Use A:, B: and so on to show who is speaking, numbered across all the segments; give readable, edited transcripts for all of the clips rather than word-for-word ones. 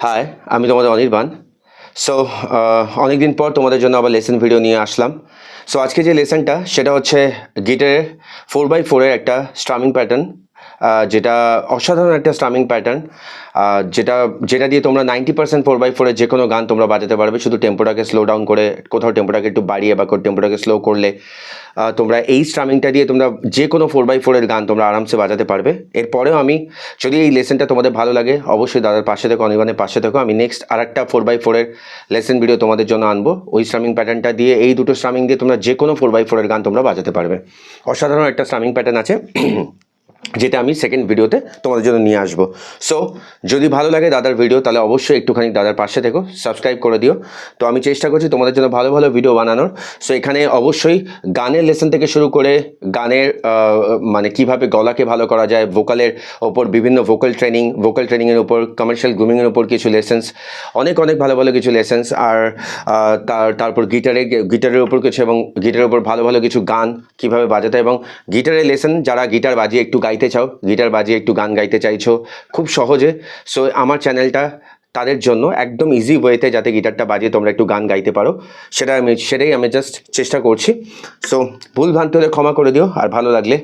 A: High, আমি তোমাদের Anirban. So অনেক দিন পর তোমাদের জন্য আবার লেসন ভিডিও নিয়ে আসলাম। সো আজকে যে লেসনটা সেটা হচ্ছে গিটারের 4x4 এর একটা স্ট্রামিং প্যাটার্ন, যেটা অসাধারণ একটা স্ট্রামিং প্যাটার্ন, যেটা যেটা দিয়ে তোমরা 90% 4x4 এর যে কোনো গান তোমরা বাজাতে পারবে। শুধু টেম্পোটাকে স্লো ডাউন করে, কোথাও টেম্পোটাকে একটু বাড়িয়ে বা টেম্পোটাকে স্লো করলে তোমরা এই স্ট্রামিংটা দিয়ে তোমরা যে কোনো 4x4 এর গান তোমরা আরামসে বাজাতে পারবে। এরপরেও আমি, যদি এই লেসনটা তোমাদের ভালো লাগে, অবশ্যই দাদার পাশে থেকো, অনির্বাণের পাশে থেকো। আমি নেক্সট আরেকটা 4x4 এর লেসন ভিডিও তোমাদের জন্য আনবো। ওই স্ট্রামিং প্যাটার্নটা দিয়ে, এই দুটো স্ট্রামিং দিয়ে তোমরা যে কোনো 4x4 এর গান তোমরা বাজাতে পারবে। অসাধারণ একটা স্ট্রামিং প্যাটার্ন আছে যেটা আমি সেকেন্ড ভিডিওতে তোমাদের জন্য নিয়ে আসবো। সো যদি ভালো লাগে দাদার ভিডিও, তাহলে অবশ্যই একটুখানি দাদার পাশে থেকো, সাবস্ক্রাইব করে দিও। তো আমি চেষ্টা করছি তোমাদের জন্য ভালো ভালো ভিডিও বানানোর। সো এখানে অবশ্যই গানের লেসন থেকে শুরু করে গানের মানে কিভাবে গলাকে ভালো করা যায়, ভোকালের ওপর বিভিন্ন ভোকাল ট্রেনিংয়ের উপর, কমার্শিয়াল গ্রুমিংয়ের উপর কিছু লেসেন্স, অনেক ভালো ভালো কিছু লেসেন্স, আর তারপর গিটারের উপর কিছু, এবং গিটারের উপর ভালো ভালো কিছু গান কীভাবে বাজাতে, এবং গিটারের লেসন যারা গিটার বাজিয়ে একটু গাইতে চাও, গিটার বাজিয়ে একটু গান গাইতে চাইছো খুব সহজে, সো আমার চ্যানেলটা তাদের জন্য একদম ইজি ওয়েতে, যাতে গিটারটা বাজিয়ে তোমরা একটু গান গাইতে পারো, সেটাই আমি জাস্ট চেষ্টা করছি। সো ভুল ভ্রান্তি হলে ক্ষমা করে দিও, আর ভালো লাগলে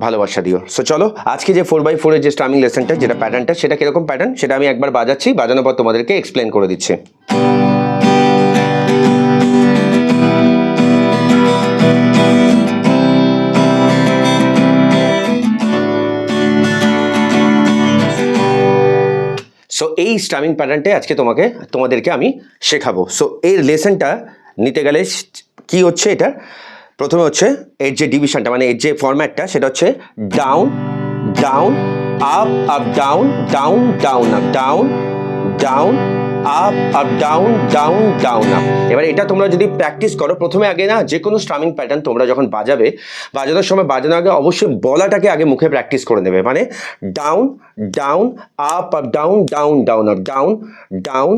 A: ভালোবাসা দিও। সো চলো, আজকে যে 4x4 এর যে স্ট্রামিং লেসনটা, যেটা প্যাটার্নটা, সেটা কীরকম প্যাটার্ন সেটা আমি একবার বাজাচ্ছি, বাজানোর পর তোমাদেরকে এক্সপ্লেন করে দিচ্ছি। সো এই স্ট্রামিং প্যাটার্নটাই আজকে তোমাদেরকে আমি শেখাবো। সো এর লেসনটা নিতে গেলে কি হচ্ছে, এটা প্রথমে হচ্ছে এর যে ডিভিশনটা, মানে এর যে ফরম্যাটটা, সেটা হচ্ছে down down up up down down down up down down up up down down down up. এবার এটা তোমরা যদি প্র্যাকটিস করো, প্রথমে আগে না, যে কোনো স্ট্রামিং প্যাটার্ন তোমরা যখন বাজানোর সময় বাজানোর আগে অবশ্যই বলাটাকে আগে মুখে প্র্যাকটিস করে নেবে। মানে down down up up down down down up down down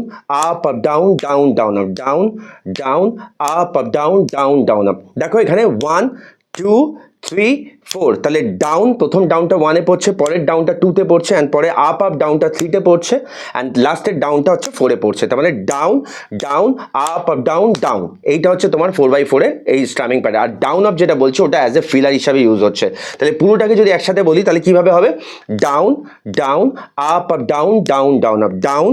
A: up up down down down up down down up up down down down up. দেখো এখানে 1 2 3 4, তাহলে ডাউন, প্রথম ডাউনটা 1-এ পড়ছে, পরের ডাউনটা 2-তে পড়ছে, অ্যান্ড পরে আপ আপ ডাউনটা 3-তে পড়ছে, অ্যান্ড লাস্টের ডাউনটা হচ্ছে 4-এ পড়ছে। তার মানে down down up up down down, এইটা হচ্ছে তোমার 4x4 এর এই স্ট্রামিং প্যাটার্ন। আর ডাউন আপ যেটা বলছে, ওটা অ্যাজ এ ফিলার হিসাবে ইউজ হচ্ছে। তাহলে পুরোটাকে যদি একসাথে বলি, তাহলে কিভাবে হবে? Down down up up down down down up down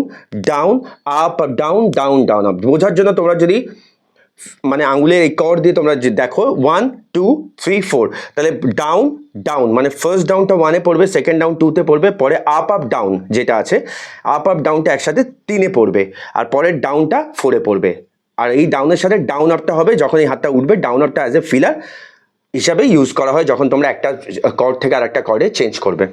A: down up up down down down up. বোঝার জন্য তোমরা যদি মানে আঙুলের এই কর্ড দিয়ে তোমরা দেখো 1 2 3 4, তাহলে ডাউন ডাউন মানে ফার্স্ট ডাউনটা 1-এ পড়বে, সেকেন্ড ডাউন 2-তে পড়বে, পরে আপ আপ ডাউন যেটা আছে, আপ আপ ডাউনটা একসাথে 3-এ পড়বে, আর পরের ডাউনটা 4-এ পড়বে। আর এই ডাউনের সাথে ডাউন আপটা হবে যখন এই হাতটা উঠবে, ডাউন আপটা অ্যাজ এ ফিলার হিসাবে ইউজ করা হয় যখন তোমরা একটা কর্ড থেকে আর একটা কর্ডে চেঞ্জ করবে।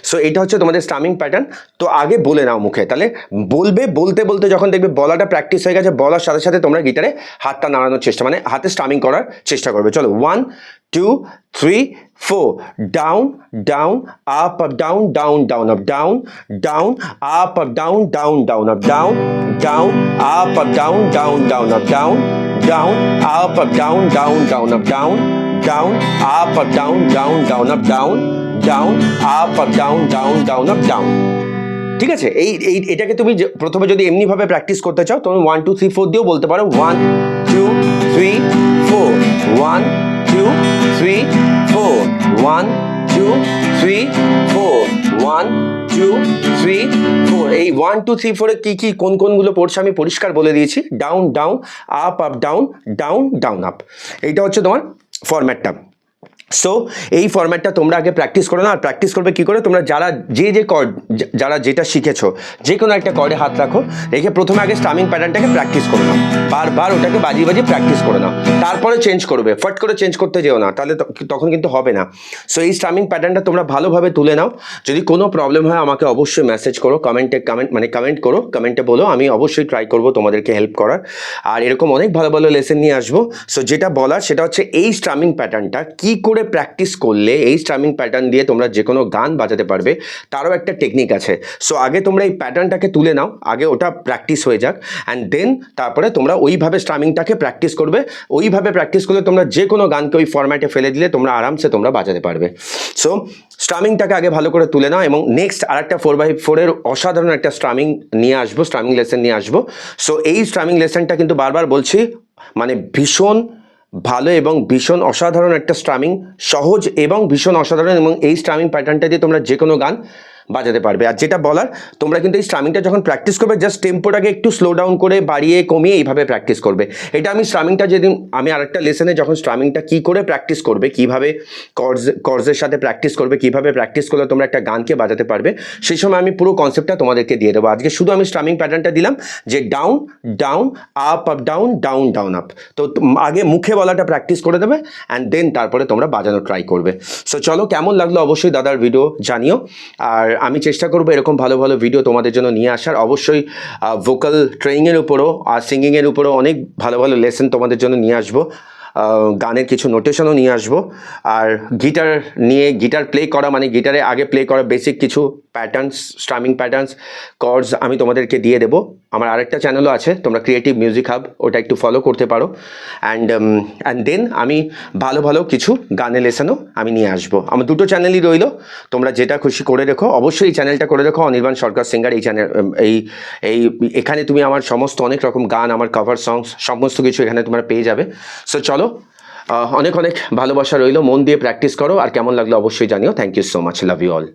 A: সো এটা হচ্ছে তোমাদের স্ট্রামিং প্যাটার্ন। তো আগে বলে নাও মুখে, তাহলে বলতে বলতে যখন দেখবে বলাটা প্র্যাকটিস হয়ে গেছে, বলার সাথে সাথে তোমরা গিটারে হাতটা নাড়ানোর চেষ্টা, মানে হাতে স্ট্রামিং করার চেষ্টা করবে। চলো 1 2 3 4, down down up up down down down up down down up up down down down up down down up up down down down up down down up up down down down up down down up up down down down up down down up up down down down up down। ঠিক আছে, এটাকে তুমি প্রথমে যদি এমনি ভাবে practice করতে চাও, তুমি 1 2 3 4 দিয়েও বলতে পারো। 1 2 3 4 1 2 3 4 1 2 3 4 1 2 3 4। এই 1 2 3 4 এ কি কোনগুলো পড়ছে আমি পরিষ্কার বলে দিয়েছি। Down down up up down down down up, এইটা হচ্ছে তোমার ফরম্যাটটা। সো এই ফরম্যাটটা তোমরা আগে প্র্যাকটিস করো না। আর প্র্যাকটিস করবে কি করে? তোমরা যারা যে কর্ড, যারা যেটা শিখেছো, যে কোনো একটা কর্ডে হাত রাখো, রেখে প্রথমে আগে স্ট্রামিং প্যাটার্নটাকে প্র্যাকটিস করে নাও, বারবার ওটাকে বাজিয়ে প্র্যাকটিস করে নাও, তারপরে চেঞ্জ করবে। ফট করে চেঞ্জ করতে যেও না, তাহলে তখন কিন্তু হবে না। সো এই স্ট্রামিং প্যাটার্নটা তোমরা ভালোভাবে তুলে নাও। যদি কোনো প্রবলেম হয় আমাকে অবশ্যই মেসেজ করো, কমেন্ট করো, কমেন্টে বলো, আমি অবশ্যই ট্রাই করবো তোমাদেরকে হেল্প করার। আর এরকম অনেক ভালো ভালো লেসন নিয়ে আসবো। সো যেটা বলার সেটা হচ্ছে এই স্ট্রামিং প্যাটার্নটা কী করে করে প্র্যাকটিস করলে এই স্ট্রামিং প্যাটার্ন দিয়ে তোমরা যে কোনো গান বাজাতে পারবে, তারও একটা টেকনিক আছে। সো আগে তোমরা এই প্যাটার্নটাকে তুলে নাও, আগে ওটা প্র্যাকটিস হয়ে যাক, অ্যান্ড দেন তারপরে তোমরা ওইভাবে স্ট্রামিংটাকে প্র্যাকটিস করবে। ওইভাবে প্র্যাকটিস করলে তোমরা যে কোনো গানকে ওই ফরম্যাটে ফেলে দিলে তোমরা আরামসে তোমরা বাজাতে পারবে। সো স্ট্রামিংটাকে আগে ভালো করে তুলে নাও, এবং নেক্সট আরেকটা 4x4-এর অসাধারণ একটা স্ট্রামিং নিয়ে আসবো, স্ট্রামিং লেসন নিয়ে আসবো। সো এই স্ট্রামিং লেসনটা কিন্তু বারবার বলছি, মানে ভীষণ ভালো এবং ভীষণ অসাধারণ একটা স্ট্রামিং, সহজ এবং ভীষণ অসাধারণ, এবং এই স্ট্রামিং প্যাটার্নটা দিয়ে তোমরা যে কোনো গান বাজাতে পারবে। আর যেটা বলার, তোমরা কিন্তু এই স্ট্রামিংটা যখন প্র্যাকটিস করবে জাস্ট টেম্পোটাকে একটু স্লো ডাউন করে বাড়িয়ে কমিয়ে এইভাবে প্র্যাকটিস করবে। এটা আমি স্ট্রামিংটা যেদিন আমি আরেকটা লেসনে যখন স্ট্রামিংটা কী করে প্র্যাকটিস করবে, কীভাবে কর্ডসের সাথে প্র্যাকটিস করবে, কীভাবে প্র্যাকটিস করলে তোমরা একটা গানকে বাজাতে পারবে, সেই সময় আমি পুরো কনসেপ্টটা তোমাদেরকে দিয়ে দেবো। আজকে শুধু আমি স্ট্রামিং প্যাটার্নটা দিলাম যে down down up up down down down up. তো আগে মুখে বলাটা প্র্যাকটিস করে দেবে, অ্যান্ড দেন তারপরে তোমরা বাজানো ট্রাই করবে। সো চলো, কেমন লাগলো অবশ্যই দাদার ভিডিও জানিও। আর আমি চেষ্টা করবো এরকম ভালো ভালো ভিডিও তোমাদের জন্য নিয়ে আসার। অবশ্যই ভোকাল ট্রেনিংয়ের উপরও আর সিঙ্গিংয়ের উপরও অনেক ভালো ভালো লেসন তোমাদের জন্য নিয়ে আসবো, গানের কিছু নোটেশনও নিয়ে আসবো। আর গিটার নিয়ে, গিটার প্লে করা মানে গিটারে আগে প্লে করা বেসিক কিছু প্যাটার্নস, স্ট্রামিং প্যাটার্নস, কর্ডস আমি তোমাদেরকে দিয়ে দেবো। আমার আরেকটা চ্যানেলও আছে, তোমরা ক্রিয়েটিভ মিউজিক হাব, ওটা একটু ফলো করতে পারো। অ্যান্ড দেন আমি ভালো ভালো কিছু গানের লেসনও আমি নিয়ে আসবো। আমার দুটো চ্যানেলই রইলো, তোমরা যেটা খুশি করে রেখো। অবশ্যই এই চ্যানেলটা করে রেখো অনির্বাণ সরকার সিঙ্গার। এই চ্যানেল এখানে তুমি আমার সমস্ত অনেক রকম গান, আমার কভার সংস, সমস্ত কিছু এখানে তোমরা পেয়ে যাবে। সো চলো, অনেক অনেক ভালোবাসা রইলো, মন দিয়ে প্র্যাকটিস করো। আর কেমন লাগলো অবশ্যই জানিও। Thank you so much, love you all.